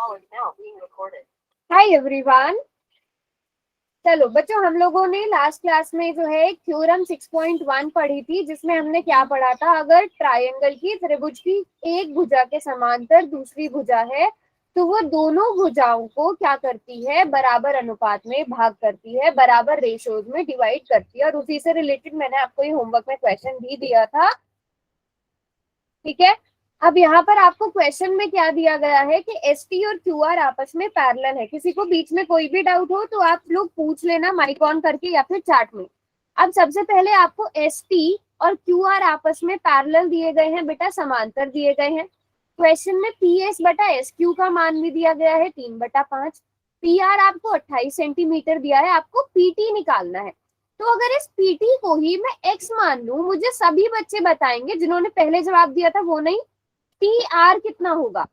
Hi everyone. चलो बच्चों, हम लोगों ने लास्ट क्लास में जो है थ्योरम 6.1 पढ़ी थी, जिसमें हमने क्या पढ़ा था, अगर ट्रायंगल की त्रिभुज की एक भुजा के समांतर दूसरी भुजा है तो वो दोनों भुजाओं को क्या करती है, बराबर अनुपात में भाग करती है, बराबर रेशियोज में डिवाइड करती है। और उसी से रिलेटेड मैंने आपको ये होमवर्क में क्वेश्चन भी दिया था, ठीक है। अब यहाँ पर आपको क्वेश्चन में क्या दिया गया है कि एस टी और क्यू आर आपस में पैरेलल है। किसी को बीच में कोई भी डाउट हो तो आप लोग पूछ लेना माइक ऑन करके या फिर चैट में। अब सबसे पहले आपको एस टी और क्यू आर आपस में पैरेलल दिए गए हैं बेटा, समांतर दिए गए हैं। क्वेश्चन में पी एस बटा एस क्यू का मान भी दिया गया है 3/5। पी आर आपको 28 सेंटीमीटर दिया है, आपको पीटी निकालना है। तो अगर इस पीटी को ही मैं एक्स मान लूं, मुझे सभी बच्चे बताएंगे जिन्होंने पहले जवाब दिया था वो नहीं, टी आर कितना होगा।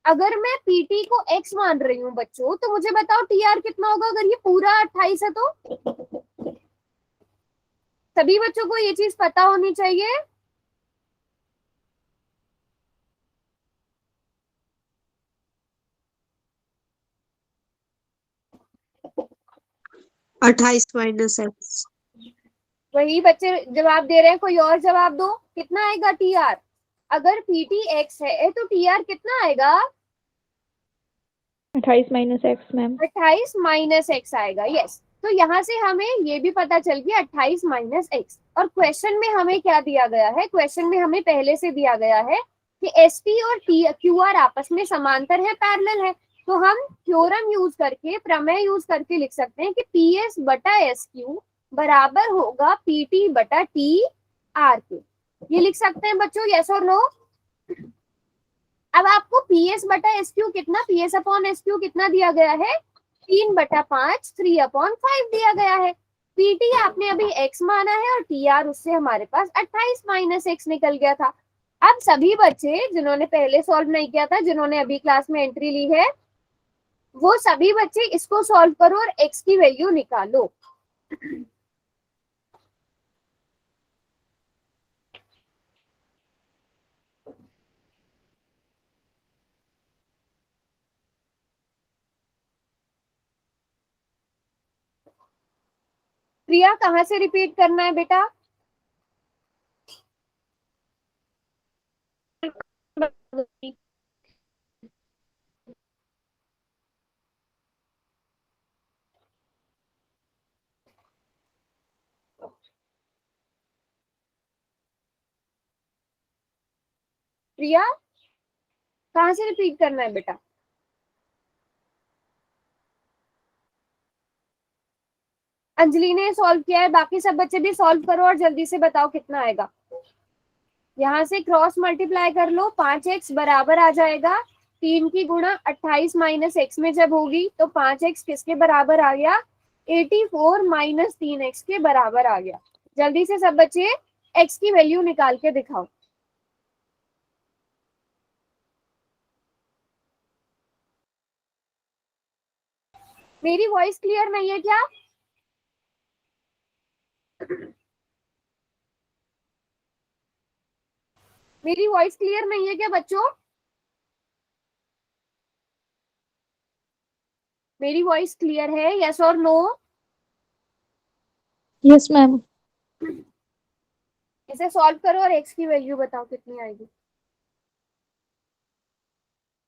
अगर मैं पीटी को एक्स मान रही हूँ बच्चों, तो मुझे बताओ टी आर कितना होगा अगर ये पूरा 28 है तो। सभी बच्चों को ये चीज पता होनी चाहिए। अट्ठाईस माइनस एक्स। वही बच्चे जवाब दे रहे हैं, कोई और जवाब दो। कितना आएगा टी आर? अगर पीटी एक्स है तो टी आर कितना आएगा? 28 minus x ma'am. 28 minus x आएगा, यस। तो यहाँ से हमें ये भी पता चल गया 28 माइनस एक्स। और क्वेश्चन में हमें क्या दिया गया है, क्वेश्चन में हमें पहले से दिया गया है कि एस टी और टी क्यू आर आपस में समांतर है, पैरेलल है। तो हम थ्योरम यूज करके, प्रमेय यूज करके लिख सकते हैं कि पी एस बटा एस क्यू बराबर होगा पी टी बटा टी आर के। ये लिख सकते हैं बच्चों, यस और नो। अब आपको पी एस बटा एस क्यू कितना, P S upon S Q कितना दिया गया है, 3/5, 3/5 दिया गया है। पीटी आपने अभी x माना है और टी आर उससे हमारे पास 28 माइनस एक्स निकल गया था। अब सभी बच्चे जिन्होंने पहले सॉल्व नहीं किया था, जिन्होंने अभी क्लास में एंट्री ली है, वो सभी बच्चे इसको सॉल्व करो और x की वैल्यू निकालो। प्रिया, कहाँ से रिपीट करना है बेटा? प्रिया, कहाँ से रिपीट करना है बेटा? अंजलि ने सॉल्व किया है, बाकी सब बच्चे भी सॉल्व करो और जल्दी से बताओ कितना आएगा। यहाँ से क्रॉस मल्टीप्लाई कर लो, 5x बराबर आ जाएगा 3 की गुणा 28 माइनस एक्स में जब होगी तो 5x किसके बराबर आ गया, 84 माइनस 3x के बराबर आ गया। जल्दी से सब बच्चे x की वैल्यू निकाल के दिखाओ। मेरी वॉइस क्लियर नहीं है क्या? मेरी वॉइस क्लियर नहीं है क्या बच्चों? मेरी वॉइस क्लियर है, यस और नो? Yes ma'am. इसे सॉल्व करो और x की वैल्यू बताओ कितनी आएगी।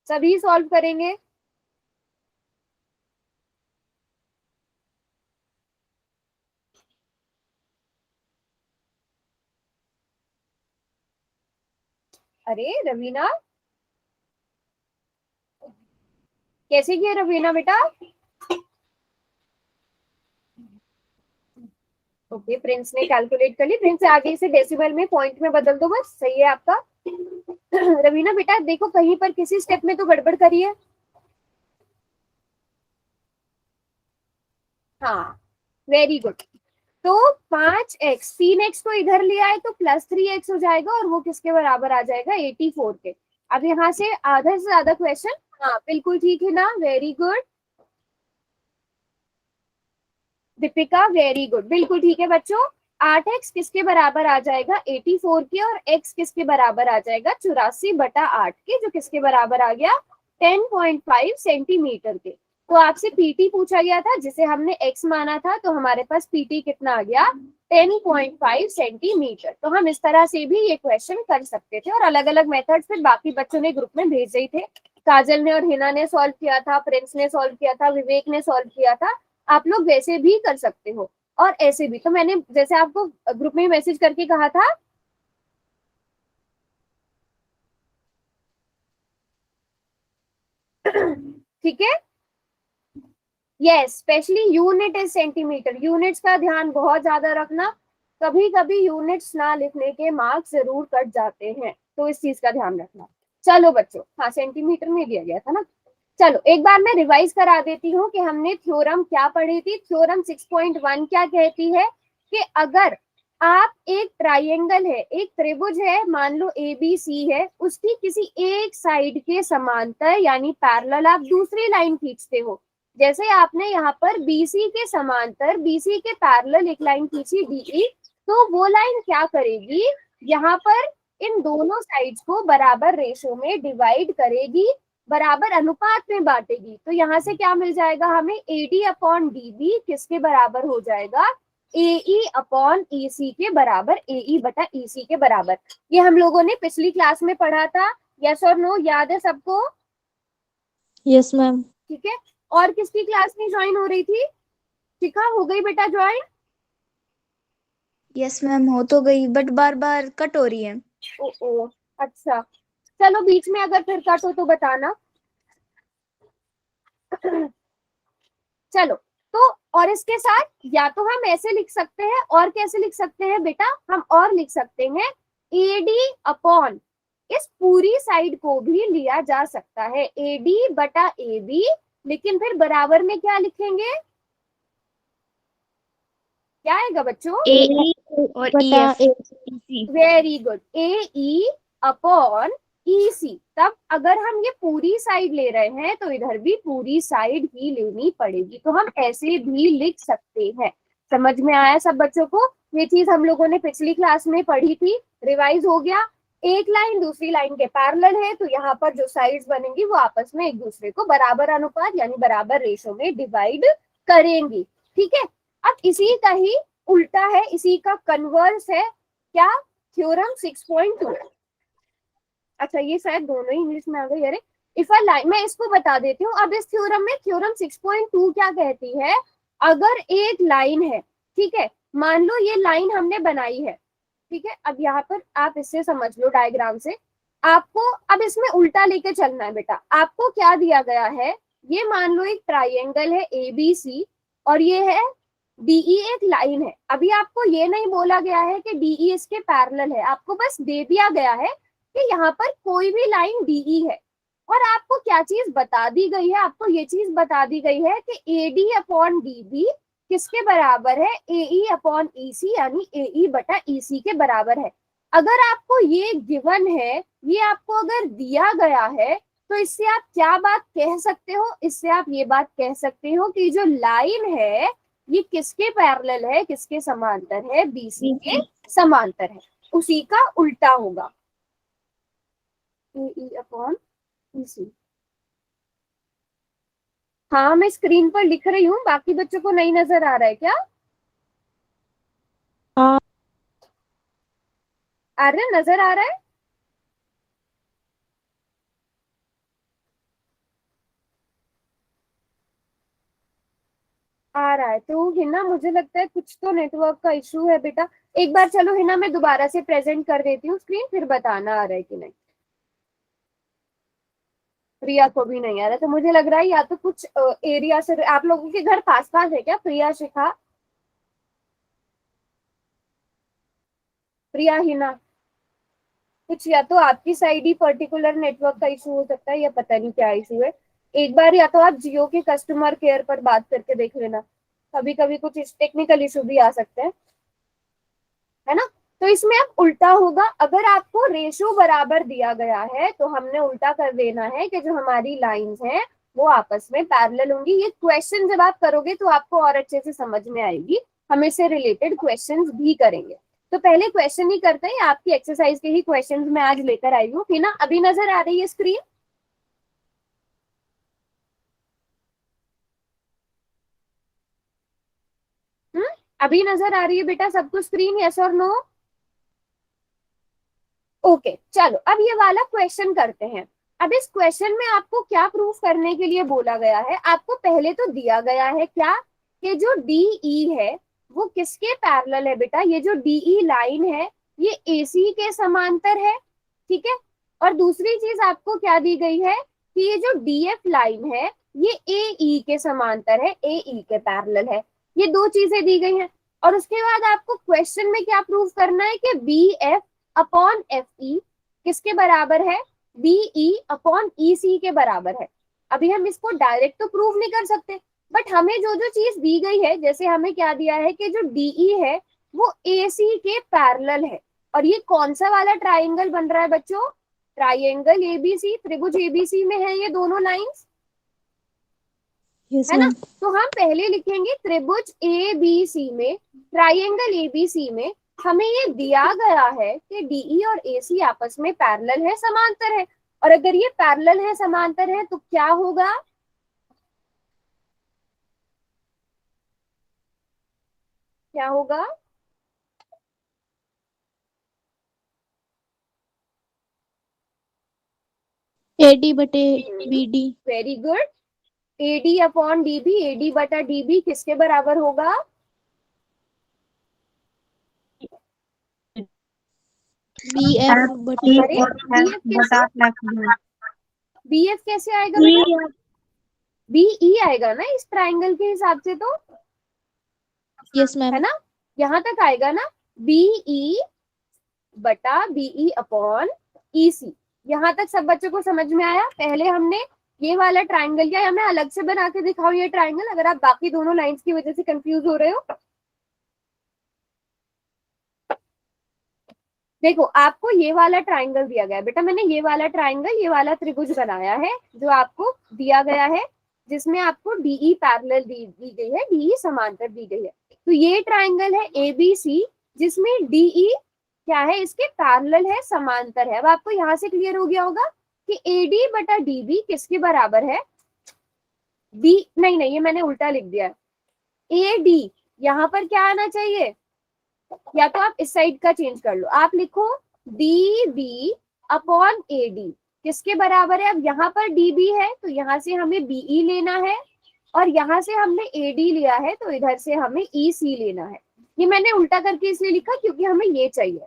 सभी सॉल्व करेंगे। अरे रवीना, कैसे किया रवीना बेटा? ओके, प्रिंस ने कैलकुलेट कर ली। प्रिंस से आगे इसे डेसिमल में, पॉइंट में बदल दो, बस सही है आपका। रवीना बेटा देखो कहीं पर किसी स्टेप में तो गड़बड़ करी है। हाँ, वेरी गुड। तो 5x, 3x को इधर ले आए तो +3x हो जाएगा और वो किसके बराबर आ जाएगा, 84 के। अब यहाँ से आधा से ज्यादा क्वेश्चन, हाँ बिल्कुल ठीक है ना, very good. Deepika very good, बिल्कुल ठीक है बच्चों। 8x किसके बराबर आ जाएगा, 84 के, और x किसके बराबर आ जाएगा, 84/8 के, जो किसके बराबर आ गया, 10.5 सेंटीमीटर के। तो आपसे पीटी पूछा गया था जिसे हमने एक्स माना था, तो हमारे पास पीटी कितना आ गया 10.5 सेंटीमीटर। तो हम इस तरह से भी ये क्वेश्चन कर सकते थे और अलग अलग मेथड फिर बाकी बच्चों ने ग्रुप में भेजे ही थे। काजल ने और हिना ने सॉल्व किया था, प्रिंस ने सॉल्व किया था, विवेक ने सॉल्व किया था। आप लोग वैसे भी कर सकते हो और ऐसे भी। तो मैंने जैसे आपको ग्रुप में मैसेज करके कहा था, ठीक है। Yes, specially unit is centimetre. Units का ध्यान बहुत ज्यादा रखना, कभी कभी यूनिट्स ना लिखने के मार्क्स जरूर कट जाते हैं, तो इस चीज का ध्यान रखना। चलो बच्चों, हाँ सेंटीमीटर में दिया गया था ना। चलो एक बार मैं रिवाइज करा देती हूँ कि हमने थ्योरम क्या पढ़ी थी। थ्योरम 6.1 क्या कहती है कि अगर आप एक ट्राइंगल है, एक त्रिभुज है, मान लो ABC है, उसकी किसी एक साइड के समांतर यानी पैरेलल आप दूसरी लाइन खींचते हो। जैसे आपने यहाँ पर BC के समांतर, BC के पैरेलल एक लाइन खींची DE, तो वो लाइन क्या करेगी, यहाँ पर इन दोनों साइड्स को बराबर रेशो में डिवाइड करेगी, बराबर अनुपात में बांटेगी। तो यहाँ से क्या मिल जाएगा हमें, AD अपॉन DB किसके बराबर हो जाएगा, AE अपॉन EC के बराबर, AE बटा EC के बराबर। ये हम लोगों ने पिछली क्लास में पढ़ा था। यस और नो याद है सबको? Yes ma'am. ठीक है। और किसकी क्लास में ज्वाइन हो रही थी? शिखा हो गई बेटा ज्वाइन? यस मैम, हो तो गई बट बार बार कट हो रही है। ओ अच्छा, चलो बीच में अगर फिर कट हो तो बताना। चलो, तो और इसके साथ या तो हम ऐसे लिख सकते हैं, और कैसे लिख सकते हैं बेटा, हम और लिख सकते हैं AD अपॉन, इस पूरी साइड को भी लिया जा सकता है AD बटा AB, लेकिन फिर बराबर में क्या लिखेंगे, क्या आएगा बच्चों, AE और बटा EC। Very good, AE upon EC। तब अगर हम ये पूरी साइड ले रहे हैं तो इधर भी पूरी साइड ही लेनी पड़ेगी, तो हम ऐसे भी लिख सकते हैं। समझ में आया सब बच्चों को? ये चीज हम लोगों ने पिछली क्लास में पढ़ी थी, रिवाइज हो गया। एक लाइन दूसरी लाइन के पैरेलल है, तो यहाँ पर जो साइड्स बनेंगी वो आपस में एक दूसरे को बराबर अनुपात यानी बराबर रेशो में डिवाइड करेंगी। ठीक है। अब इसी का ही उल्टा है, इसी का कन्वर्स है क्या, थ्योरम 6.2। अच्छा ये शायद दोनों ही इंग्लिश में आ गई, अरे इफ अ लाइन, मैं इसको बता देती हूँ। अब इस थ्योरम में थ्योरम 6.2 क्या कहती है, अगर एक लाइन है, ठीक है, मान लो ये लाइन हमने बनाई है, ठीक है। अब यहाँ पर आप इससे समझ लो डायग्राम से, आपको अब इसमें उल्टा लेके चलना है बेटा। आपको क्या दिया गया है, ये मान लो एक ट्राइंगल है ABC और ये है DE, एक लाइन है। अभी आपको ये नहीं बोला गया है कि DE इसके पैरेलल है, आपको बस दे दिया गया है कि यहाँ पर कोई भी लाइन DE है। और आपको क्या चीज बता दी गई है, आपको ये चीज बता दी गई है कि AD अपॉन DB किसके बराबर है, AE अपॉन EC यानी AE बटा EC के बराबर है। अगर आपको ये गिवन है, ये आपको अगर दिया गया है, तो इससे आप क्या बात कह सकते हो, इससे आप ये बात कह सकते हो कि जो लाइन है ये किसके पैरेलल है, किसके समांतर है, BC के समांतर है, उसी का उल्टा होगा AE अपॉन EC। हाँ मैं स्क्रीन पर लिख रही हूँ, बाकी बच्चों को नहीं नजर आ रहा है क्या? हाँ। आ रहा है, नजर आ रहा है? आ रहा है तो हिना, मुझे लगता है कुछ तो नेटवर्क का इशू है बेटा। एक बार चलो हिना मैं दोबारा से प्रेजेंट कर देती हूँ स्क्रीन, फिर बताना आ रहा है कि नहीं। प्रिया को भी नहीं आ रहा, तो मुझे लग रहा है या तो कुछ एरिया से, आप लोगों के घर पास पास है क्या, प्रिया, शिखा, प्रिया, हिना, कुछ या तो आपकी साइड ही पर्टिकुलर नेटवर्क का इशू हो सकता है या पता नहीं क्या इशू है। एक बार या तो आप जियो के कस्टमर केयर पर बात करके देख लेना, कभी कभी कुछ टेक्निकल इशू भी आ सकते हैं, है ना। तो इसमें अब उल्टा होगा, अगर आपको रेशो बराबर दिया गया है तो हमने उल्टा कर देना है कि जो हमारी लाइंस हैं वो आपस में पैरेलल होंगी। ये क्वेश्चन जब आप करोगे तो आपको और अच्छे से समझ में आएगी, हम इससे रिलेटेड क्वेश्चंस भी करेंगे। तो पहले क्वेश्चन ही करते हैं, आपकी एक्सरसाइज के ही क्वेश्चंस मैं आज लेकर आई हूँ। है ना, अभी नजर आ रही है स्क्रीन? अभी नजर आ रही है बेटा सबको स्क्रीन, यस और नो? ओके चलो अब ये वाला क्वेश्चन करते हैं। अब इस क्वेश्चन में आपको क्या प्रूफ करने के लिए बोला गया है? आपको पहले तो दिया गया है क्या कि जो डीई है वो किसके पैरेलल है बेटा? ये जो डीई लाइन है ये एसी के समांतर है, ठीक है। और दूसरी चीज आपको क्या दी गई है कि ये जो डीएफ लाइन है ये एई के समांतर है, एई के पैरेलल है। ये दो चीजें दी गई हैं। और उसके बाद आपको क्वेश्चन में क्या प्रूफ करना है कि B F upon F E किसके बराबर है? बीई अपॉन ई सी के बराबर है। अभी हम इसको डायरेक्ट तो प्रूव नहीं कर सकते, बट हमें जो जो चीज दी गई है, जैसे हमें क्या दिया है कि जो डीई है वो एसी के पैरेलल है। और ये कौन सा वाला ट्राइंगल बन रहा है बच्चों? ट्राइंगल एबीसी, त्रिभुज एबीसी में है ये दोनों लाइंस, Yes, है ना। ma'am. तो हम पहले लिखेंगे त्रिभुज एबीसी में, ट्राइंगल एबीसी में हमें ये दिया गया है कि डीई और एसी आपस में पैरेलल है, समांतर है। और अगर ये पैरेलल है, समांतर है, तो क्या होगा? क्या होगा? AD बटे BD. Very good. AD upon DB, AD बटा डीबी किसके बराबर होगा? BF बटे अरे बीएफ कैसे आएगा बेटा? बीई आएगा ना इस ट्राइंगल के हिसाब से, तो Yes, है ma'am. ना, यहाँ तक आएगा ना, बीई बटा बीई अपॉन ईसी। यहाँ तक सब बच्चों को समझ में आया? पहले हमने ये वाला ट्राइंगल किया, या मैं अलग से बना के दिखाऊं ये ट्राइंगल अगर आप बाकी दोनों लाइंस की वजह से कंफ्यूज हो रहे हो? देखो आपको ये वाला ट्राइंगल दिया गया है बेटा, मैंने ये वाला ट्राइंगल, ये वाला त्रिभुज बनाया है जो आपको दिया गया है, जिसमें आपको डीई पैरेलल दी गई है, डीई समांतर दी गई है। तो ये ट्राइंगल है एबीसी जिसमें डीई क्या है? इसके पैरेलल है, समांतर है। अब आपको यहाँ से क्लियर हो गया होगा कि एडी बटा डीबी किसके बराबर है? बी नहीं, ये मैंने उल्टा लिख दिया है। एडी यहाँ पर क्या आना चाहिए? या तो आप इस साइड का चेंज कर लो, आप लिखो D B upon A D किसके बराबर है? अब यहाँ पर डी बी है तो यहाँ से हमें बीई लेना है, और यहाँ से हमने ए डी लिया है तो इधर से हमें ई सी लेना है। ये मैंने उल्टा करके इसलिए लिखा क्योंकि हमें ये चाहिए।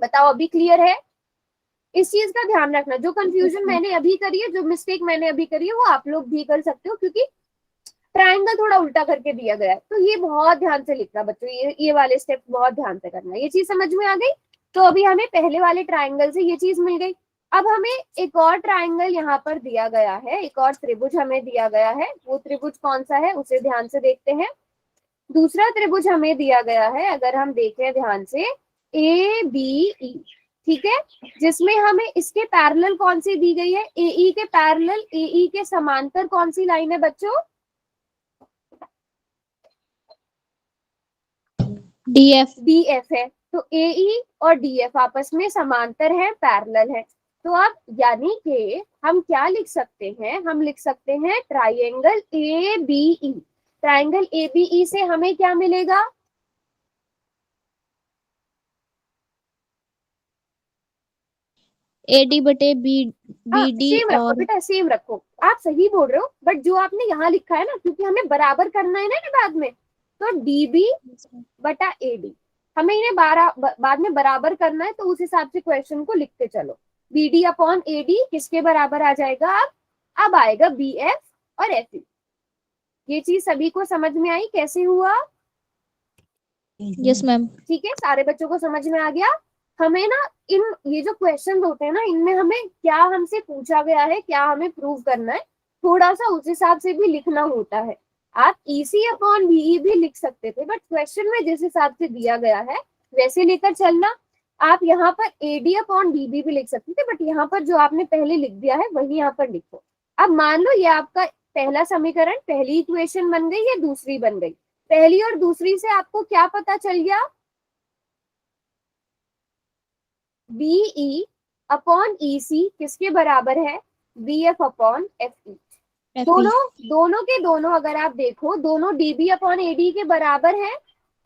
बताओ अभी क्लियर है? इस चीज का ध्यान रखना, जो कंफ्यूजन मैंने अभी करी है, जो मिस्टेक मैंने अभी करी है, वो आप लोग भी कर सकते हो, क्योंकि ट्रायंगल थोड़ा उल्टा करके दिया गया है। तो ये बहुत ध्यान से लिखना बच्चों, ये वाले स्टेप बहुत ध्यान से करना। ये चीज समझ में आ गई? तो अभी हमें पहले वाले ट्रायंगल से ये चीज मिल गई। अब हमें एक और ट्रायंगल यहाँ पर दिया गया है, एक और त्रिभुज हमें दिया गया है। वो त्रिभुज कौन सा है उसे ध्यान से देखते हैं। दूसरा त्रिभुज हमें दिया गया है, अगर हम देखें ध्यान से, ए बी ई, ठीक है, जिसमें हमें इसके पैरेलल कौन सी दी गई है? एई के पैरेलल, एई के समांतर कौन सी लाइन है बच्चों? DF. डीएफ है। तो एई और डीएफ आपस में समांतर है, पैरेलल है। तो अब यानी कि हम क्या लिख सकते हैं? हम लिख सकते हैं triangle A B E. Triangle A B E से हमें क्या मिलेगा? AD बटे BD सेम रखो और बेटा, सेम रखो। आप सही बोल रहे हो, बट जो आपने यहाँ लिखा है ना, क्योंकि हमें बराबर करना है ना बाद में, तो डीबी बटा एडी, हमें इन्हें बाद में बराबर करना है, तो उस हिसाब से क्वेश्चन को लिखते चलो। बीडी अपॉन एडी किसके बराबर आ जाएगा? अब आएगा बी एफ और एफ ई। ये चीज सभी को समझ में आई कैसे हुआ? Yes ma'am. ठीक है, सारे बच्चों को समझ में आ गया? हमें ना ये जो क्वेश्चन होते हैं ना, इनमें हमें क्या हमसे पूछा गया है, क्या हमें प्रूव करना है, थोड़ा सा उस हिसाब से भी लिखना होता है। आप ईसी अपॉन बीई भी लिख सकते थे, बट क्वेश्चन में जिस हिसाब से दिया गया है वैसे लेकर चलना। आप यहाँ पर एडी अपॉन डीबी भी लिख सकते थे, बट यहाँ पर जो आपने पहले लिख दिया है वही यहाँ पर लिखो। अब मान लो ये आपका पहला समीकरण, पहली इक्वेशन बन गई, या दूसरी बन गई। पहली और दूसरी से आपको क्या पता चल गया? बीई अपॉन ईसी किसके बराबर है? BF upon FE. दोनों के दोनों अगर आप देखो, दोनों डीबी अपॉन एडी के बराबर हैं,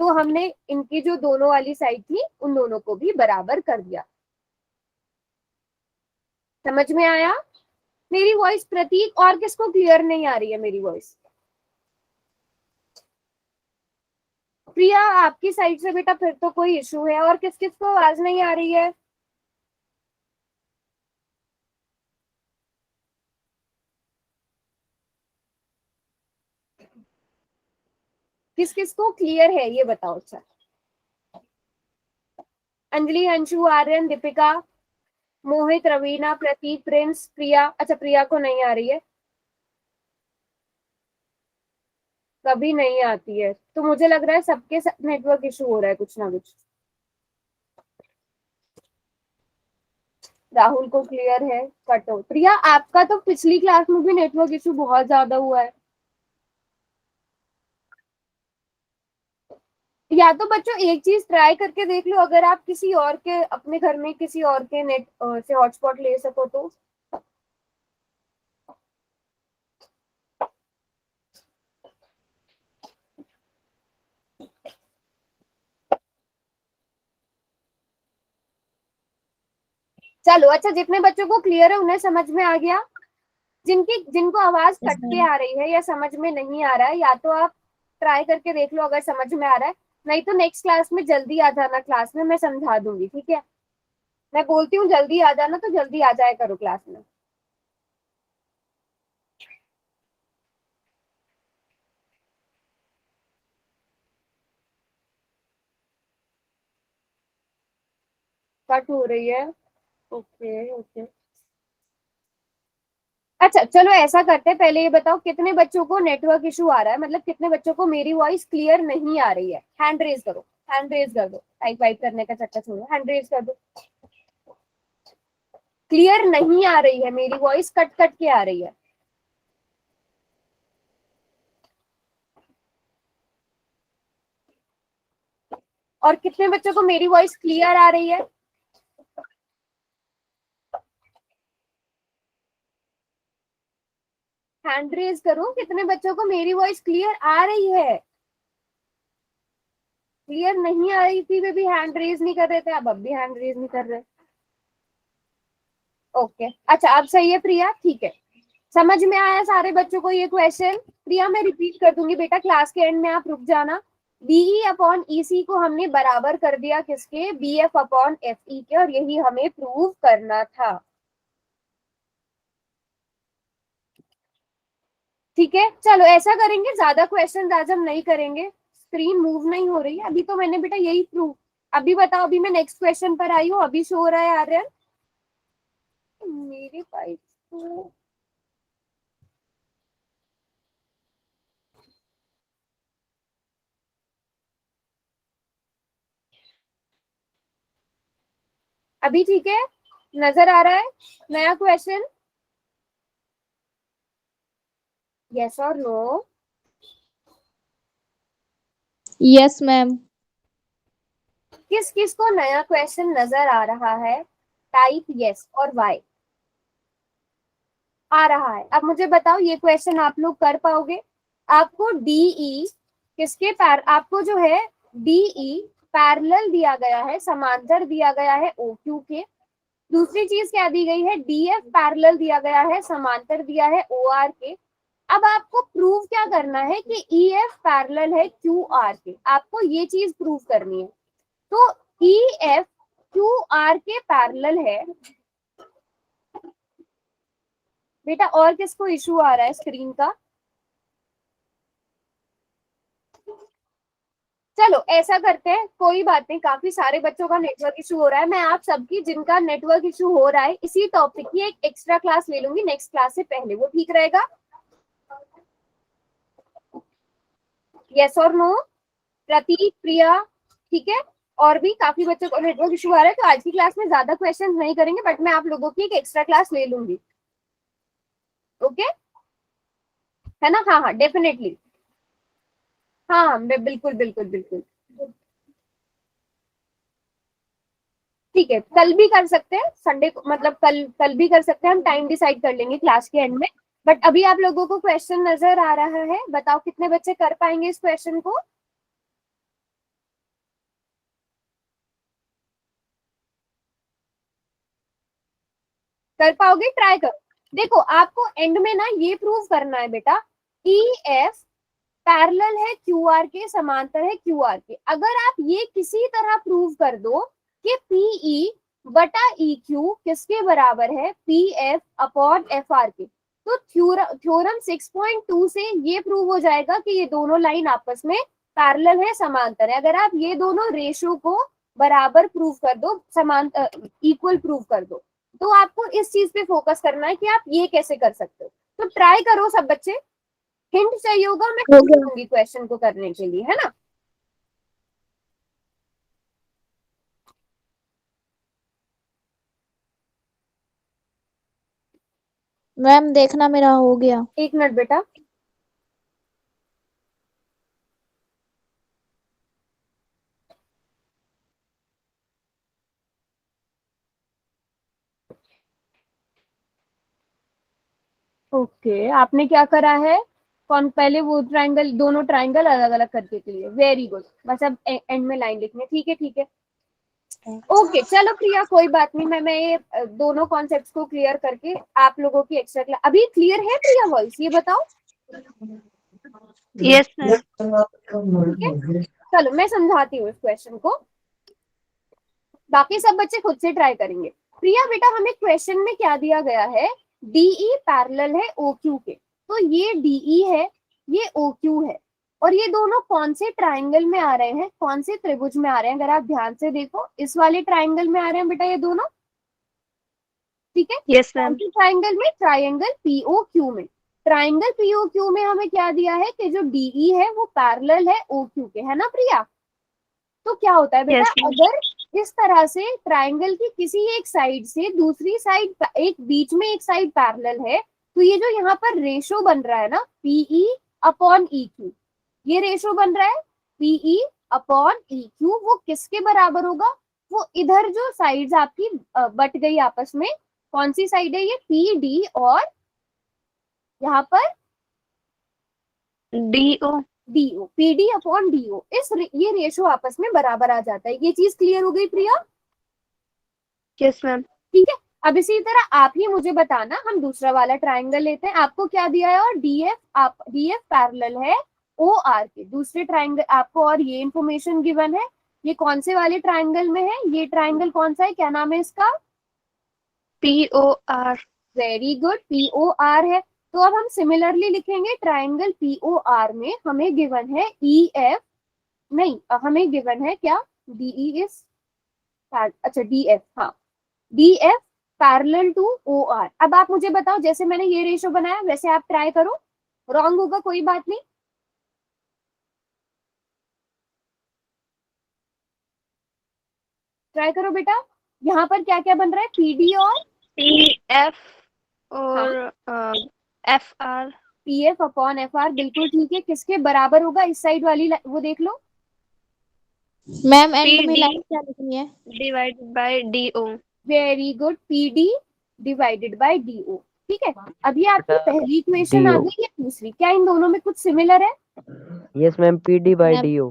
तो हमने इनकी जो दोनों वाली साइड थी उन दोनों को भी बराबर कर दिया। समझ में आया? मेरी वॉइस प्रतीक और किसको क्लियर नहीं आ रही है मेरी वॉइस? प्रिया आपकी साइड से बेटा फिर तो कोई इशू है, और किस किस को आवाज नहीं आ रही है? किस किस को क्लियर है ये बताओ। अच्छा, अंजलि, अंशु, आर्यन, दीपिका, मोहित, रवीना, प्रतीक, प्रिंस, प्रिया। अच्छा, प्रिया को नहीं आ रही है, कभी नहीं आती है, तो मुझे लग रहा है सबके नेटवर्क इशू हो रहा है कुछ ना कुछ। राहुल को क्लियर है, कटो। प्रिया आपका तो पिछली क्लास में भी नेटवर्क इशू बहुत ज्यादा हुआ है। या तो बच्चों एक चीज ट्राई करके देख लो, अगर आप किसी और के अपने घर में किसी और के नेट से हॉटस्पॉट ले सको तो। चलो अच्छा, जितने बच्चों को क्लियर है उन्हें समझ में आ गया। जिनको आवाज Yes, कट के ma'am. आ रही है या समझ में नहीं आ रहा है, या तो आप ट्राई करके देख लो अगर समझ में आ रहा है, नहीं तो नेक्स्ट क्लास में जल्दी आ जाना, क्लास में मैं समझा दूंगी, ठीक है? मैं बोलती हूँ जल्दी आ जाना, तो जल्दी आ जाया करो क्लास में। कट हो रही है, ओके ओके। अच्छा चलो ऐसा करते हैं, पहले ये बताओ कितने बच्चों को नेटवर्क इशू आ रहा है, मतलब कितने बच्चों को मेरी वॉइस क्लियर नहीं आ रही है? हैंड रेज करो, हैंड रेज कर दो, टाइप वाइप करने का चक्कर छोड़ो, हैंड रेज कर दो। क्लियर नहीं आ रही है मेरी वॉइस, कट कट के आ रही है। और कितने बच्चों को मेरी वॉइस क्लियर आ रही है? हैंड रेज करो, कितने बच्चों को मेरी वॉइस क्लियर आ रही है? क्लियर नहीं आ रही थी वे भी हैंड रेज नहीं कर रहे थे, अब भी हैंड रेज नहीं कर रहे। ओके अच्छा, अब सही है प्रिया, ठीक है। समझ में आया सारे बच्चों को ये क्वेश्चन? प्रिया मैं रिपीट कर दूंगी बेटा, क्लास के एंड में आप रुक जाना। बीई अपॉन ईसी को हमने बराबर कर दिया किसके? बीएफ अपॉन एफई के, और यही हमें प्रूव करना था। ठीक है, चलो ऐसा करेंगे, ज्यादा क्वेश्चन आज हम नहीं करेंगे। स्क्रीन मूव नहीं हो रही है अभी, तो मैंने बेटा यही प्रूव। अभी बताओ, अभी मैं नेक्स्ट क्वेश्चन पर आई हूँ, अभी शो हो रहा है आर्यन मेरे पास तो। अभी ठीक है, नजर आ रहा है नया क्वेश्चन? यस और नो? Yes ma'am. किस किस को नया क्वेश्चन नजर आ रहा है? टाइप यस और वाई। आ रहा है? अब मुझे बताओ ये क्वेश्चन आप लोग कर पाओगे? आपको डीई किसके आपको जो है डीई पैरेलल दिया गया है, समांतर दिया गया है ओक्यू के। दूसरी चीज क्या दी गई है? डीएफ पैरेलल दिया गया है, समांतर दिया है ओआर के। अब आपको प्रूव क्या करना है कि ईएफ पैरेलल है क्यूआर के, आपको ये चीज प्रूव करनी है। तो ईएफ क्यूआर के पैरेलल है बेटा। और किसको इशू आ रहा है स्क्रीन का? चलो ऐसा करते हैं, कोई बात नहीं, काफी सारे बच्चों का नेटवर्क इशू हो रहा है। मैं आप सबकी जिनका नेटवर्क इशू हो रहा है इसी टॉपिक की एक एक्स्ट्रा क्लास ले लूंगी नेक्स्ट क्लास से पहले, वो ठीक रहेगा? यस और नो? प्रतीक, प्रिया, ठीक है। और भी काफी बच्चों को नेटवर्क इशू आ रहा है, तो आज की क्लास में ज्यादा क्वेश्चन नहीं करेंगे, बट मैं आप लोगों की एक एक्स्ट्रा क्लास ले लूंगी। ओके है ना? हाँ हाँ डेफिनेटली, हाँ मैं बिल्कुल बिल्कुल बिल्कुल, ठीक है। कल भी कर सकते हैं संडे को, मतलब कल कल भी कर सकते हैं, हम टाइम डिसाइड कर लेंगे क्लास के एंड में। बट अभी आप लोगों को क्वेश्चन नजर आ रहा है, बताओ कितने बच्चे कर पाएंगे इस क्वेश्चन को? कर पाओगे? ट्राई करो। देखो आपको एंड में ना ये प्रूव करना है बेटा, ई एफ पैरेलल है क्यू आर के, समांतर है क्यू आर के। अगर आप ये किसी तरह प्रूव कर दो कि पीई बटा ई क्यू किसके बराबर है, P F upon F R के, तो थ्योरम 6.2 से ये प्रूव हो जाएगा कि ये दोनों लाइन आपस में पैरेलल है, समांतर है। अगर आप ये दोनों रेशो को बराबर प्रूव कर दो, समान इक्वल प्रूव कर दो, तो आपको इस चीज पे फोकस करना है कि आप ये कैसे कर सकते हो। तो ट्राई करो सब बच्चे, हिंट चाहिए होगा मैं हो गया। दूंगी क्वेश्चन को करने के लिए, है ना। मैम देखना मेरा हो गया। एक मिनट बेटा। ओके आपने क्या करा है, कौन पहले वो ट्रायंगल, दोनों ट्रायंगल अलग अलग करके के लिए, वेरी गुड। बस अब एंड में लाइन लिखनी, ठीक है ठीक है। ओके चलो प्रिया कोई बात नहीं, मैं ये दोनों कॉन्सेप्ट्स को क्लियर करके आप लोगों की एक्स्ट्रा क्लास। अभी क्लियर है प्रिया वॉइस, ये बताओ। Yes ma'am. ठीक है चलो मैं समझाती हूँ इस क्वेश्चन को, बाकी सब बच्चे खुद से ट्राई करेंगे। प्रिया बेटा हमें क्वेश्चन में क्या दिया गया है, डीई पैरेलल है ओ क्यू के, तो ये डीई है, ये ओ क्यू है, और ये दोनों कौन से ट्राइंगल में आ रहे हैं, कौन से त्रिभुज में आ रहे हैं। अगर आप ध्यान से देखो इस वाले ट्राइंगल में आ रहे हैं बेटा ये दोनों, ठीक है। यस कौन मैम। से ट्राइंगल में, ट्राइंगल पीओ क्यू में। ट्राइंगल पीओ क्यू में हमें क्या दिया है कि जो डीई है वो पैरेलल है ओ क्यू के, है ना प्रिया। तो क्या होता है बेटा, यस मैम। अगर इस तरह से ट्राइंगल की किसी एक साइड से दूसरी साइड, एक बीच में एक साइड पैरेलल है, तो ये जो यहाँ पर रेशो बन रहा है ना, पीई अपॉन ई क्यू, ये रेशो बन रहा है पीई अपॉन ई क्यू, वो किसके बराबर होगा, वो इधर जो साइड्स आपकी बट गई आपस में, कौन सी साइड है ये, पी डी, और यहाँ पर DO. DO, PD upon DO, ये रेशो आपस में बराबर आ जाता है। ये चीज क्लियर हो गई प्रिया? Yes ma'am. ठीक है। अब इसी तरह आप ही मुझे बताना, हम दूसरा वाला ट्राइंगल लेते हैं, आपको क्या दिया है, और डीएफ, आप डीएफ पैरेलल है ओ आर के, दूसरे ट्राइंगल आपको, और ये इंफॉर्मेशन गिवन है, ये कौन से वाले ट्राइंगल में है, ये ट्राइंगल कौन सा है, क्या नाम है इसका, PO R. Very good, PO R है। तो अब हम सिमिलरली लिखेंगे, ट्राइंगल पीओ आर में हमें गिवन है ई एफ, नहीं हमें गिवन है क्या, डीई इज, अच्छा डी एफ, हाँ D F parallel to O R. अब आप मुझे बताओ, जैसे मैंने ये रेशो बनाया वैसे आप ट्राई करो, रॉन्ग होगा कोई बात नहीं। ट्राई करो बेटा, यहाँ पर क्या क्या बन रहा है, पीडी और पी एफ हाँ, और F R. P F upon F are, बिल्कुल ठीक है। किसके बराबर होगा, इस साइड वाली वो देख लो, मैम एंड में पीडी लाइन क्या लिखनी है? Divided by DO. Very good, PD divided by DO, ठीक है। अब ये आपकी पहली इक्वेशन आ गई, या दूसरी, क्या इन दोनों में कुछ सिमिलर है? Yes ma'am, PD by ma'am DO.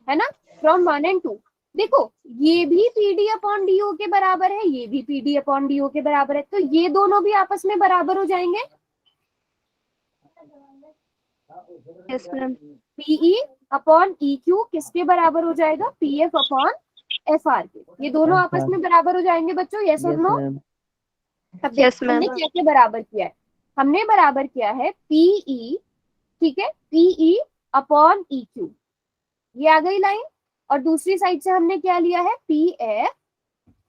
है ना, फ्रॉम 1 and 2। देखो ये भी पीडी अपॉन डीओ के बराबर है, ये भी पीडी अपॉन डीओ के बराबर है, तो ये दोनों भी आपस में बराबर हो जाएंगे। Yes ma'am. PE upon E Q किसके बराबर हो जाएगा, P F upon F R के, ये दोनों आपस में बराबर हो जाएंगे बच्चों, यस और नो। मैम। अब यस देखो हमने मैम। क्या क्या बराबर किया है, हमने बराबर किया है पीई, ठीक है, पीई अपॉन ई क्यू, ये आ गई लाइन, और दूसरी साइड से हमने क्या लिया है, P F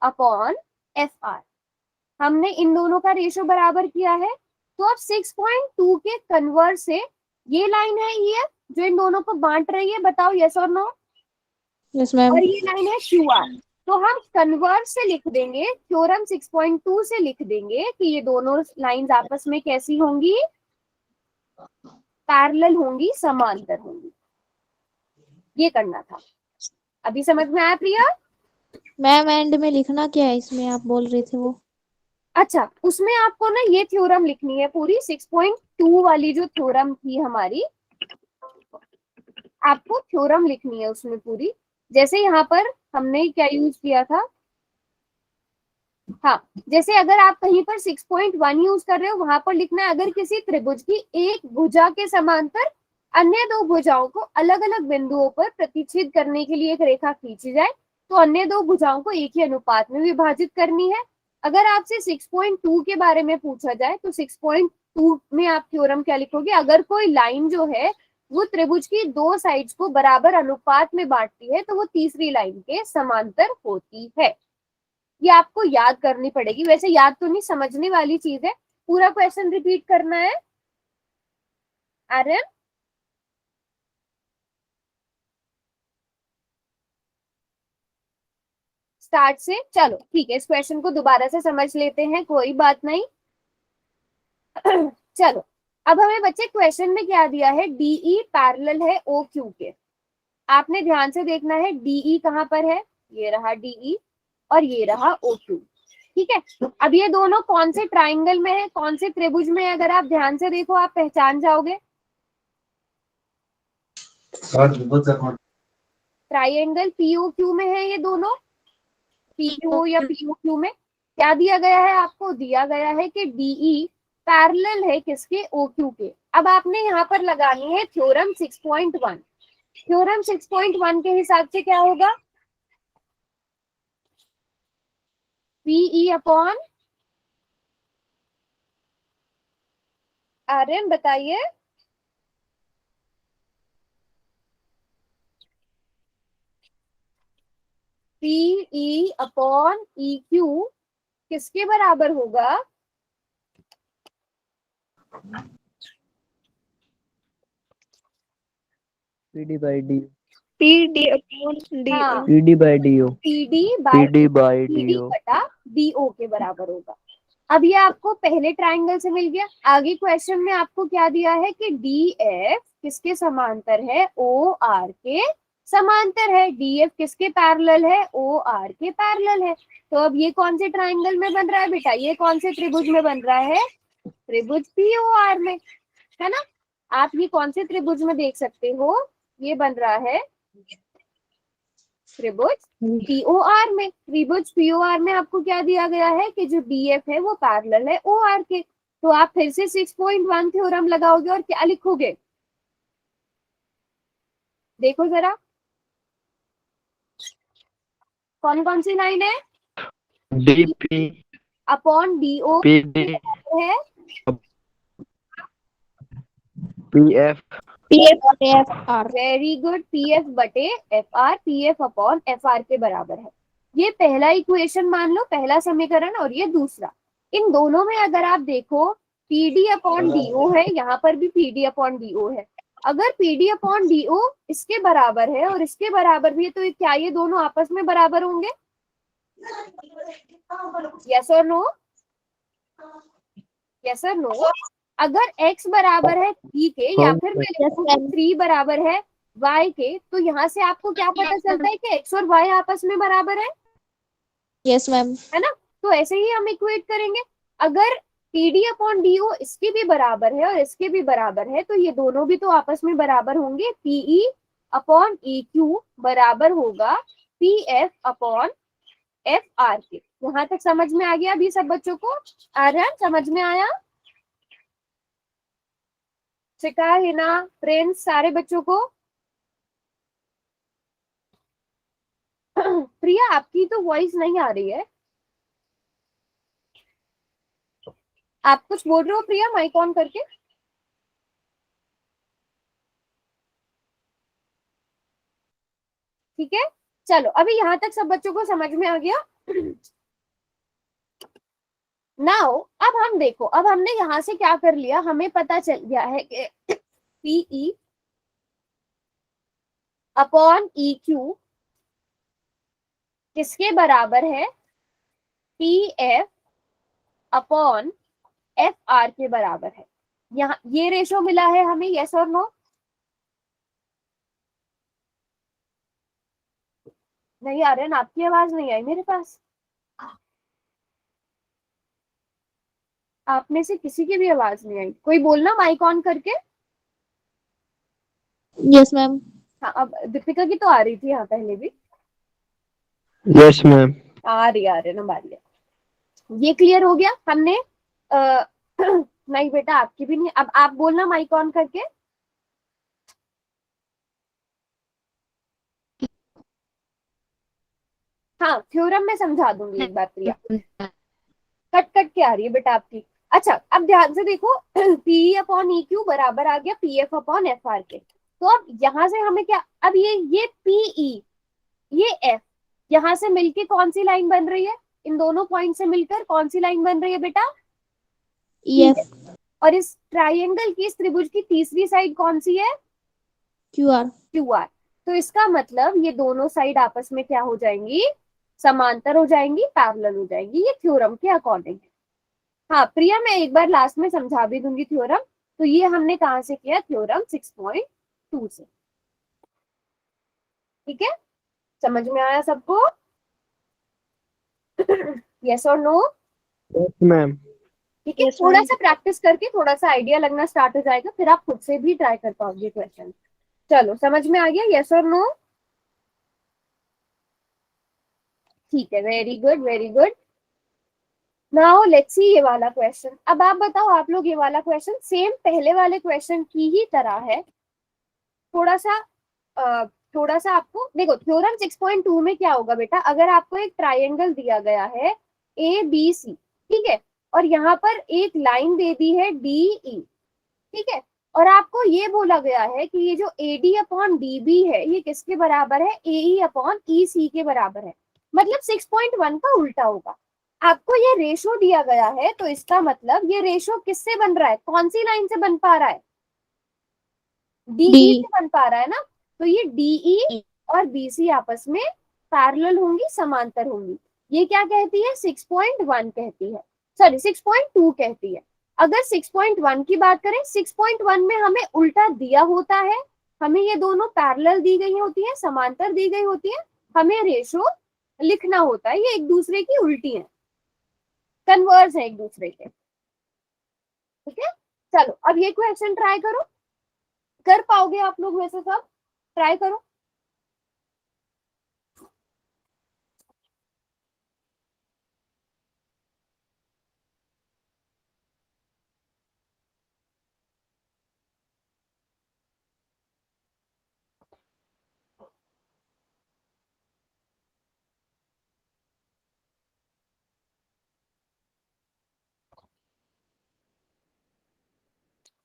upon F are, हमने इन दोनों का रेशो बराबर किया है। तो अब 6.2 के कन्वर्ट से ये लाइन है ई एफ जो इन दोनों को बांट रही है, बताओ यस और नो, यस मैम। और ये लाइन है क्यू आर। तो हम कन्वर्ट से लिख देंगे, थ्योरम 6.2 से लिख देंगे कि ये दोनों लाइंस आपस में कैसी होंगी, पैरेलल होंगी, समांतर होंगी। ये करना था, अभी समझ में आया प्रिया? मैम एंड में लिखना क्या है इसमें, आप बोल रहे थे वो? अच्छा उसमें आपको ना ये थ्योरम लिखनी है पूरी, 6.2 वाली जो थ्योरम थी हमारी, आपको थ्योरम लिखनी है उसमें पूरी। जैसे यहाँ पर हमने क्या यूज किया था, हाँ, जैसे अगर आप कहीं पर 6.1 यूज कर रहे हो, वहां पर लिखना है अगर किसी त्रिभुज की एक भुजा के समांतर अन्य दो भुजाओं को अलग अलग बिंदुओं पर प्रतिच्छेद करने के लिए एक रेखा खींची जाए तो अन्य दो भुजाओं को एक ही अनुपात में विभाजित करनी है। अगर आपसे 6.2 के बारे में पूछा जाए तो 6.2 में आप थ्योरम क्या लिखोगे? अगर कोई लाइन जो है वो त्रिभुज की दो साइड्स को बराबर अनुपात में बांटती है तो वो तीसरी लाइन के समांतर होती है। ये आपको याद करनी पड़ेगी, वैसे याद तो नहीं, समझने वाली चीज है। पूरा क्वेश्चन रिपीट करना है। आर्यन, स्टार्ट से चलो ठीक है, इस क्वेश्चन को दोबारा से समझ लेते हैं, कोई बात नहीं। चलो, अब हमें बच्चे क्वेश्चन में क्या दिया है? डीई पैरेलल है ओ क्यू के। आपने ध्यान से देखना है डीई कहाँ पर है, ये रहा डीई और ये रहा ओ क्यू। ठीक है, अब ये दोनों कौन से ट्राइंगल में है, कौन से त्रिभुज में है? अगर आप ध्यान से देखो आप पहचान जाओगे। ट्राइंगल पीओक्यू में है ये दोनों, पीओ या पीओक्यू में। क्या दिया गया है आपको? दिया गया है कि डीई पैरेलल है किसके? ओक्यू के। अब आपने यहाँ पर लगानी है थ्योरम 6.1। थ्योरम 6.1 के हिसाब से क्या होगा? पीई अपॉन, आर्यन बताइए। पीई अपॉन ई क्यू किसके बराबर होगा? PD by D. PD upon DO. हाँ, PD by DO. PD PD by PD DO. बटा डीओ के बराबर होगा। अब ये आपको पहले ट्राइंगल से मिल गया। आगे क्वेश्चन में आपको क्या दिया है कि डी एफ किसके समांतर है? ओ आर के समांतर है। डी एफ किसके पैरेलल है? ओ आर के पैरेलल है। तो अब ये कौन से ट्राइंगल में बन रहा है बेटा? ये कौन से त्रिभुज में बन रहा है? त्रिभुज पी ओ आर में, है ना? आप ये कौन से त्रिभुज में देख सकते हो? ये बन रहा है त्रिभुज पीओआर में। त्रिभुज पीओआर में आपको क्या दिया गया है कि जो डीएफ है वो पैरेलल है ओआर के। तो आप फिर से 6.1 थ्योरम लगाओगे और क्या लिखोगे? देखो जरा कौन कौन सी लाइन है? DP. Upon DO PD. है, PF. PF और FR। वेरी गुड, पीएफ बटे F R, PF upon F R के बराबर है। ये पहला इक्वेशन मान लो, पहला समीकरण, और ये दूसरा। इन दोनों में अगर आप देखो पीडी अपॉन डीओ है, यहाँ पर भी पीडी अपॉन डीओ है। अगर पीडी अपॉन डीओ इसके बराबर है और इसके बराबर भी है तो क्या ये दोनों आपस में बराबर होंगे? यस और नो? यस और नो? अगर x बराबर है 3 के या फिर मैं लिखूंगी 3 बराबर है y के, तो यहाँ से आपको क्या पता चलता है कि x और y आपस में बराबर है यस मैम। है ना? तो ऐसे ही हम इक्वेट करेंगे। अगर PD अपॉन DO इसके भी बराबर है और इसके भी बराबर है तो ये दोनों भी तो आपस में बराबर होंगे। PE अपॉन EQ बराबर होगा PF अपॉन FR के। यहाँ तक समझ में आ गया अभी सब बच्चों को? आर्यन समझ में आया? शिका, हिना, प्रिंस, सारे बच्चों को? प्रिया आपकी तो वॉइस नहीं आ रही है। आप कुछ बोल रहे हो प्रिया माइक ऑन करके? ठीक है, चलो अभी यहाँ तक सब बच्चों को समझ में आ गया। नाउ अब हम देखो, अब हमने यहाँ से क्या कर लिया, हमें पता चल गया है कि पीई अपॉन ई क्यू किसके बराबर है? P F upon F R के बराबर है। यहाँ ये रेशो मिला है हमें, यस और नो? नहीं आ रहे ना, आपकी आवाज नहीं आई मेरे पास। आप में से किसी की भी आवाज नहीं आई। कोई बोलना माइक ऑन करके। Yes ma'am. हाँ, अब दीपिका की तो आ रही थी यहाँ पहले भी। Yes, ma'am. आ रही ना बारी है। ये क्लियर हो गया हमने नहीं बेटा आपकी भी नहीं, अब आप बोलना माइक ऑन करके। हाँ थ्योरम में समझा दूंगी एक बार प्रिया, कट कट के आ रही है बेटा आपकी। अच्छा अब ध्यान से देखो पी अपॉन ई क्यू बराबर आ गया P F upon F R के। तो अब यहाँ से हमें क्या, अब ये पीई ये एफ यहाँ से मिलके कौन सी लाइन बन रही है, इन दोनों पॉइंट से मिलकर कौन सी लाइन बन रही है बेटा, EF और इस ट्राइंगल की, इस त्रिभुज की तीसरी साइड कौन सी है, QR क्यू आर। तो इसका मतलब ये दोनों साइड आपस में क्या हो जाएंगी, समांतर हो जाएंगी, पैरेलल हो जाएंगी, ये थ्योरम के अकॉर्डिंग है। हाँ प्रिया मैं एक बार लास्ट में समझा भी दूंगी थ्योरम। तो ये हमने कहाँ से किया, थ्योरम 6.2 से। ठीक है, समझ में आया सबको? यस और नो? मैम। ठीक है, Yes, थोड़ा ma'am. सा प्रैक्टिस करके थोड़ा सा आइडिया लगना स्टार्ट हो जाएगा, फिर आप खुद से भी ट्राई कर पाओगे क्वेश्चन। चलो समझ में आ गया, यस और नो? ठीक है, very good very good. Now let's see ये वाला क्वेश्चन। अब आप बताओ, आप लोग ये वाला क्वेश्चन सेम पहले वाले क्वेश्चन की ही तरह है, थोड़ा सा थोड़ा सा आपको देखो। थ्योरम 6.2 में क्या होगा बेटा, अगर आपको एक ट्राइंगल दिया गया है ए बी सी, ठीक है, और यहाँ पर एक लाइन दे दी है डी ई, ठीक है, और आपको ये बोला गया है कि ये जो A D upon D B है ये किसके बराबर है, ए ई अपॉन ई सी के बराबर है। मतलब 6.1 का उल्टा होगा। आपको ये रेशो दिया गया है, तो इसका मतलब ये रेशो किससे बन रहा है, कौन सी लाइन से बन पा रहा है, डीई से बन पा रहा है ना। तो ये डीई और बीसी आपस में पैरेलल होंगी, समांतर होंगी। ये क्या कहती है, 6.1 कहती है, सॉरी 6.2 कहती है। अगर 6.1 की बात करें, 6.1 में हमें उल्टा दिया होता है, हमें ये दोनों पैरेलल दी गई होती है, समांतर दी गई होती है, हमें रेशो लिखना होता है, ये एक दूसरे की उल्टी है, कन्वर्स है एक दूसरे के। ठीक है, चलो अब ये क्वेश्चन ट्राई करो, कर पाओगे आप लोग वैसे सब, ट्राई करो।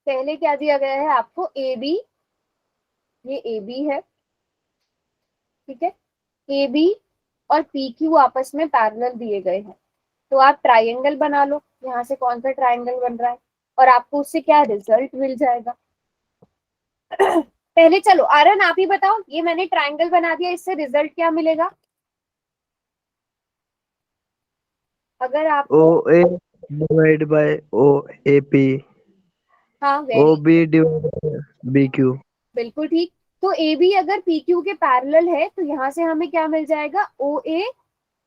पहले क्या दिया गया है आपको, ए बी, ये ए बी है, ठीक है, ए बी और पी क्यू आपस में पैरेलल दिए गए हैं। तो आप ट्राइंगल बना लो, यहाँ से कौन सा ट्राइंगल बन रहा है, और आपको उससे क्या रिजल्ट मिल जाएगा। पहले चलो आरन आप ही बताओ, ये मैंने ट्राइंगल बना दिया, इससे रिजल्ट क्या मिलेगा। अगर आप O A divide by O A P, हाँ O very B divide B Q. बिल्कुल ठीक। तो ए बी अगर पी क्यू के पैरेलल है, तो यहाँ से हमें क्या मिल जाएगा, ओ ए,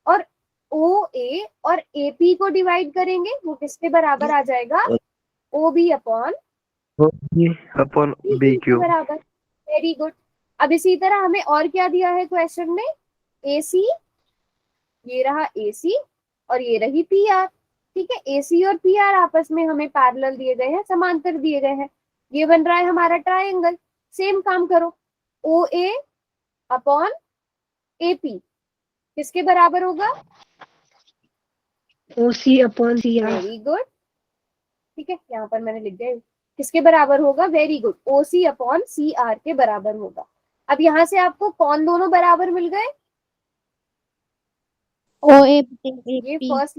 और ओ ए और ए पी को डिवाइड करेंगे, वो किसके बराबर आ जाएगा, O B upon O B upon B के क्यू। बराबर। Very good. अब इसी तरह हमें और क्या दिया है क्वेश्चन में, ए सी, ये रहा ए सी और ये रही पी आर। ठीक है, ए सी और पी आर आपस में हमें पैरेलल दिए गए हैं, समांतर दिए गए हैं, ये बन रहा है हमारा ट्राइंगल। सेम काम करो, ओ ए अपॉन ए पी किसके बराबर होगा, OC upon CR. Very good. ठीक है, यहाँ पर मैंने लिख दिया किसके बराबर होगा, वेरी गुड, ओ सी अपॉन सी आर के बराबर होगा। अब यहाँ से आपको कौन दोनों बराबर मिल गए, OA ये first,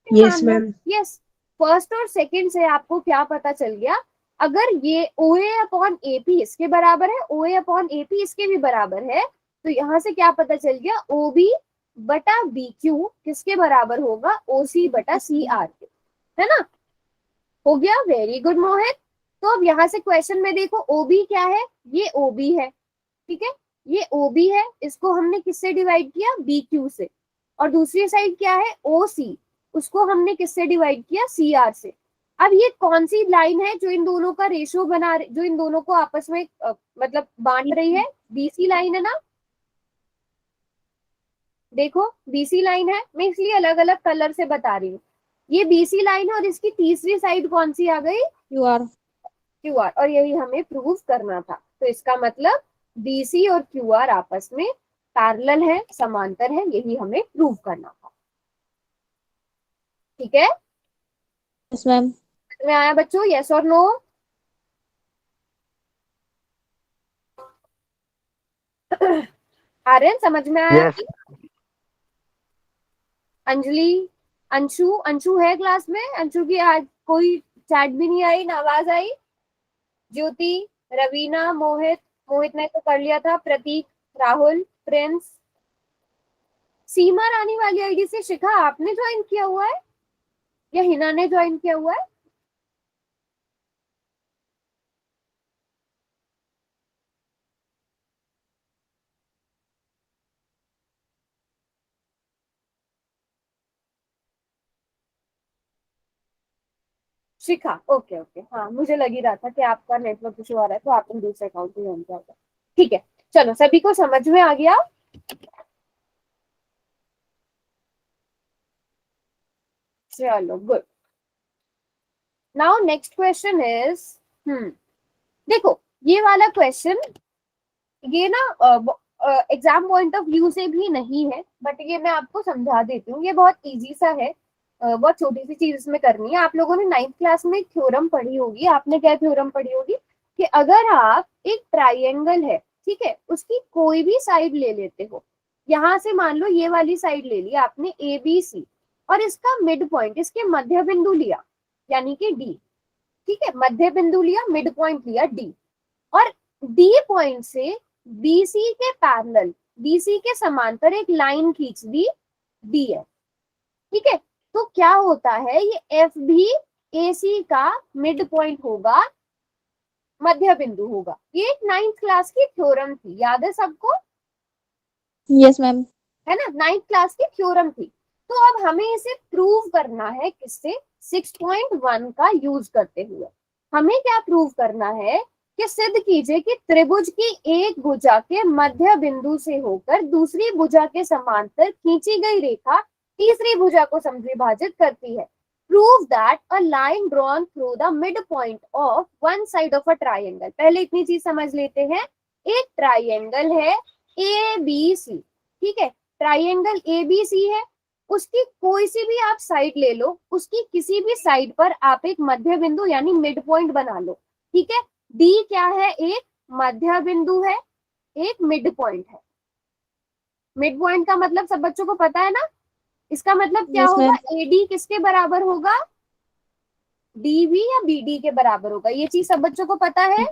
Yes, ma'am. Yes, first और सेकंड से आपको क्या पता चल गया, अगर ये ओ ए अपॉन ए पी इसके बराबर है, ओ ए अपॉन ए पी इसके भी बराबर है, तो यहाँ से क्या पता चल गया, ओ बी बटा बी क्यू किसके बराबर होगा, ओ सी बटा सी आर के, है ना। हो गया, वेरी गुड मोहित। तो अब यहाँ से क्वेश्चन में देखो, ओ बी क्या है, ये ओ बी है, ठीक है, ये ओ बी है, इसको हमने किससे डिवाइड किया, बी क्यू से, और दूसरी साइड क्या है, ओ सी, उसको हमने किससे डिवाइड किया, सी आर से। अब ये कौन सी लाइन है जो इन दोनों का रेशियो बना, जो इन दोनों को आपस में मतलब बांट रही है, बीसी लाइन है ना, देखो बीसी लाइन है, मैं इसलिए अलग अलग कलर से बता रही हूँ। ये बीसी लाइन है और इसकी तीसरी साइड कौन सी आ गई? Q R. Q R. और यही हमें प्रूव करना था। तो इसका मतलब बीसी और क्यू आर आपस में पैरेलल है, समांतर है, यही हमें प्रूव करना था। ठीक है, यस मैम। समझ में आया बच्चों? यस और नो? आर्यन समझ में आया? Yes. अंजलि, अंशु, अंशु है क्लास में? अंशु की आज कोई चैट भी नहीं आई, ना आवाज आई। ज्योति, रवीना, मोहित, मोहित ने तो कर लिया था, प्रतीक, राहुल, प्रिंस, सीमा रानी वाली आईडी से शिखा आपने ज्वाइन किया हुआ है या हिना ने ज्वाइन किया हुआ है? शिखा, ओके ओके, हाँ मुझे लग ही रहा था कि आपका नेटवर्क इशू आ रहा है, तो आपने दूसरे अकाउंट से ज्वाइन किया होगा। ठीक है, चलो सभी को समझ में आ गया? चलो good. Now next question is, देखो ये वाला क्वेश्चन, ये ना एग्जाम पॉइंट ऑफ व्यू से भी नहीं है, बट ये मैं आपको समझा देती हूँ। ये बहुत इजी सा है, बहुत छोटी सी चीज इसमें करनी है। आप लोगों ने 9th क्लास में थ्योरम पढ़ी होगी। आपने क्या थ्योरम पढ़ी होगी कि अगर आप एक ट्राइंगल है, ठीक है, उसकी कोई भी साइड ले लेते हो, यहां से मान लो ये वाली साइड ले ली आपने ए बी सी, और इसका मिड पॉइंट, इसके मध्य बिंदु लिया यानी कि डी, ठीक है, मध्य बिंदु लिया, मिड पॉइंट लिया डी, और डी पॉइंट से बीसी के पैरेलल, बीसी के समांतर एक लाइन खींच दी डी है, ठीक है, तो क्या होता है, ये एफ भी एसी का मिड पॉइंट होगा, मध्य बिंदु होगा। ये एक 9th क्लास की थ्योरम थी, याद है सबको? Yes ma'am. है ना, 9th क्लास की थ्योरम थी। तो अब हमें इसे प्रूव करना है, किससे? 6.1 का यूज करते हुए। हमें क्या प्रूव करना है कि सिद्ध कीजिए कि त्रिभुज की एक भुजा के मध्य बिंदु से होकर दूसरी भुजा के समांतर खींची गई रेखा तीसरी भुजा को समद्विभाजित करती है। Prove that a line drawn through the mid point of one side of a triangle. पहले इतनी चीज समझ लेते हैं। एक ट्राइंगल है ए बी सी, ठीक है, ट्राइंगल ए बी सी है, उसकी कोई सी भी आप साइड ले लो, उसकी किसी भी साइड पर आप एक मध्य बिंदु यानी मिड पॉइंट बना लो, ठीक है। डी क्या है? एक मध्य बिंदु है, एक मिड पॉइंट है। मिड पॉइंट का मतलब सब बच्चों को पता है ना? इसका मतलब क्या Yes, होगा? ma'am. एडी किसके बराबर होगा? डीबी या बीडी के बराबर होगा। ये चीज सब बच्चों को पता है?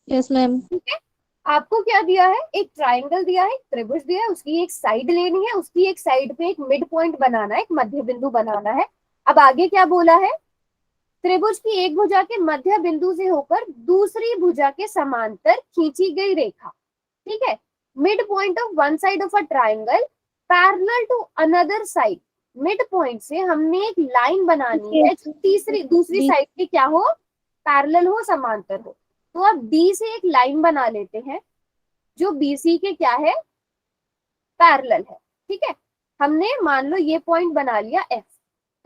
Yes ma'am. ठीक है, आपको क्या दिया है? एक ट्राइंगल दिया है, त्रिभुज दिया है, उसकी एक साइड लेनी है, उसकी एक साइड पे एक मिड पॉइंट बनाना है, एक मध्य बिंदु बनाना है। अब आगे क्या बोला है? त्रिभुज की एक भुजा के मध्य बिंदु से होकर दूसरी भुजा के समांतर खींची गई रेखा, ठीक है, mid point of one side of a triangle parallel to another side. Mid point से हमने एक लाइन बनानी है जो दूसरी साइड के क्या हो? पैरेलल हो, समांतर हो। तो अब डी से एक लाइन बना लेते हैं जो बीसी के क्या है? पैरेलल है, ठीक है। हमने मान लो ये पॉइंट बना लिया एफ,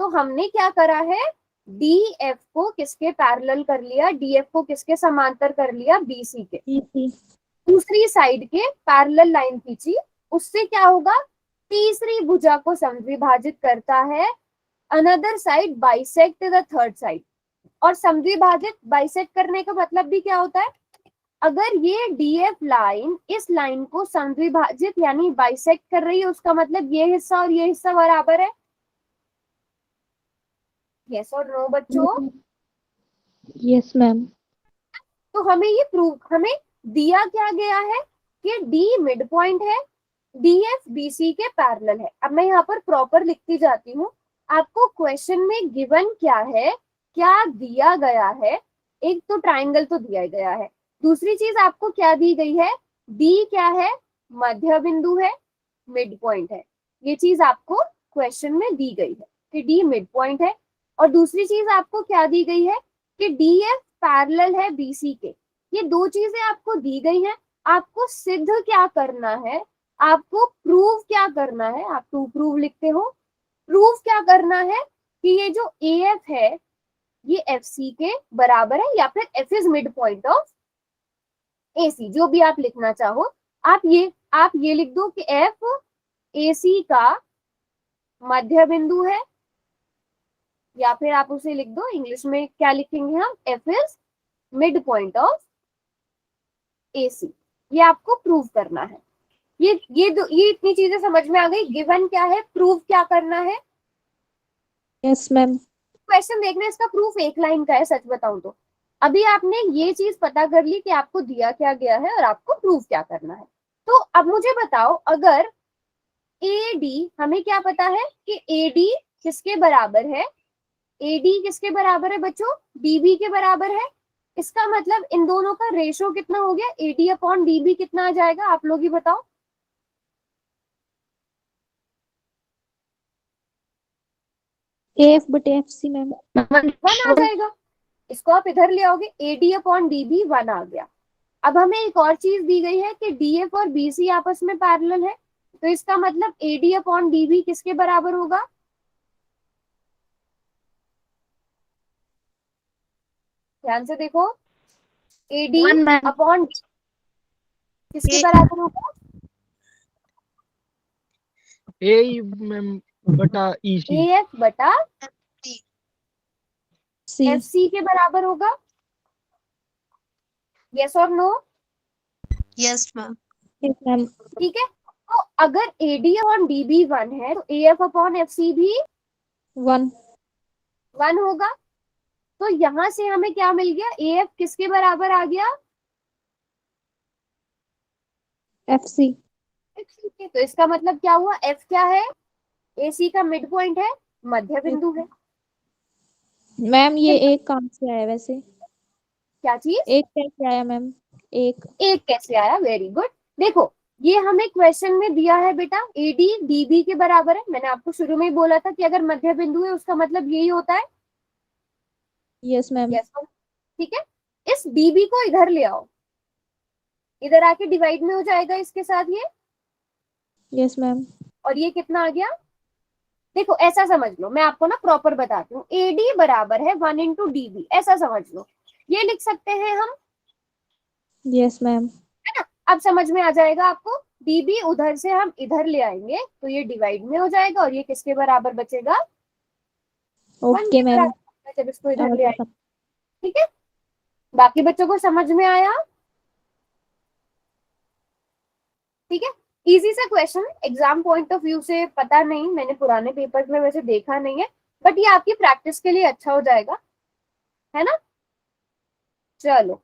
तो हमने क्या करा है? डी एफ को किसके पैरेलल कर लिया? डी एफ को किसके समांतर कर लिया? बीसी के। दूसरी साइड के पैरेलल लाइन खींची, उससे क्या होगा? तीसरी भुजा को समद्विभाजित करता है, another side bisect the third side. और समद्विभाजित, बाइसेक्ट करने का मतलब भी क्या होता है? अगर ये डीएफ लाइन इस लाइन को समद्विभाजित यानी बाइसेक्ट कर रही है, उसका मतलब ये हिस्सा और ये हिस्सा बराबर है। यस और नो बच्चों? Yes ma'am. तो हमें ये प्रूव, हमें दिया क्या गया है कि डी मिड पॉइंट है, डीएफ बीसी के पैरेलल है। अब मैं यहाँ पर प्रॉपर लिखती जाती हूँ। आपको क्वेश्चन में गिवन क्या है, क्या दिया गया है? एक तो ट्राइंगल तो दिया गया है, दूसरी चीज आपको क्या दी गई है? डी क्या है? मध्य बिंदु है, मिड पॉइंट है। ये चीज आपको क्वेश्चन में दी गई है कि डी मिड पॉइंट है। और दूसरी चीज आपको क्या दी गई है कि डीएफ पैरेलल है बीसी के। ये दो चीजें आपको दी गई हैं। आपको सिद्ध क्या करना है आपको प्रूव क्या करना है, आप टू प्रूव लिखते हो, प्रूव क्या करना है कि ये जो AF है ये FC के बराबर है, या फिर F is mid point of AC, जो भी आप लिखना चाहो। आप ये लिख दो कि F AC का मध्य बिंदु है, या फिर आप उसे लिख दो इंग्लिश में क्या लिखेंगे हम, F is mid point of AC। ये आपको प्रूव करना है। ये इतनी चीजें समझ में आ गई। गिवन क्या है, प्रूव क्या करना है। Yes ma'am. क्वेश्चन देखना, इसका प्रूफ एक लाइन का है, सच बताऊं तो। अभी आपने ये चीज पता कर ली कि आपको दिया क्या गया है और आपको प्रूफ क्या करना है। तो अब मुझे बताओ, अगर AD, हमें क्या पता है कि AD किसके बराबर है, AD किसके बराबर है बच्चों, DB के बराबर है। इसका मतलब इन दोनों का रेशो कितना हो गया, AD अपॉन DB कितना आ जाएगा, आप लोग ही बताओ। AF बटे FC मैम। 1 आ जाएगा। इसको आप इधर ले आओगे, AD अपॉन DB 1 आ गया। अब हमें एक और चीज दी गई है कि DF और BC आपस में पैरेलल है, तो इसका मतलब AD अपॉन DB किसके बराबर होगा, ध्यान से देखो, AD अपॉन किसके बराबर होगा, ए मैम बटा EC। AF बटा C। FC के बराबर होगा। यस और no, yes ma'am. Yes ma'am. ठीक है। तो अगर AD अपॉन DB 1 है तो AF अपॉन FC भी 1 होगा। तो यहां से हमें क्या मिल गया, AF किसके बराबर आ गया, FC। FC के। तो इसका मतलब क्या हुआ, F क्या है, AC का मिड पॉइंट है, मध्य बिंदु है। मैम ये एक कहाँ से आया वैसे, क्या चीज, एक कैसे आया मैम, एक। एक कैसे आया, वेरी गुड। देखो ये हमें क्वेश्चन में दिया है बेटा, AD DB के बराबर है। मैंने आपको शुरू में ही बोला था कि अगर मध्य बिंदु है उसका मतलब यही होता है। Yes ma'am. यस, ठीक है। इस DB को इधर ले आओ, इधर आके डिवाइड में हो जाएगा इसके साथ ये, यस मैम। और ये कितना आ गया। देखो ऐसा समझ लो, मैं आपको ना प्रॉपर बताती हूँ, AD बराबर है 1 इंटू DB, ऐसा समझ लो। ये लिख सकते हैं हम, यस मैम। है ना। अब समझ में आ जाएगा आपको। DB उधर से हम इधर ले आएंगे तो ये डिवाइड में हो जाएगा, और ये किसके बराबर बचेगा, 1 ओके के मैम। बराबर, जब इसको इधर ले आएंगे। ठीक है, बाकी बच्चों को समझ में आया, ठीक है। इजी सा question, exam point of view से पता नहीं, मैंने पुराने पेपर्स में वैसे देखा नहीं है, बट ये आपकी प्रैक्टिस के लिए अच्छा हो जाएगा, है ना। चलो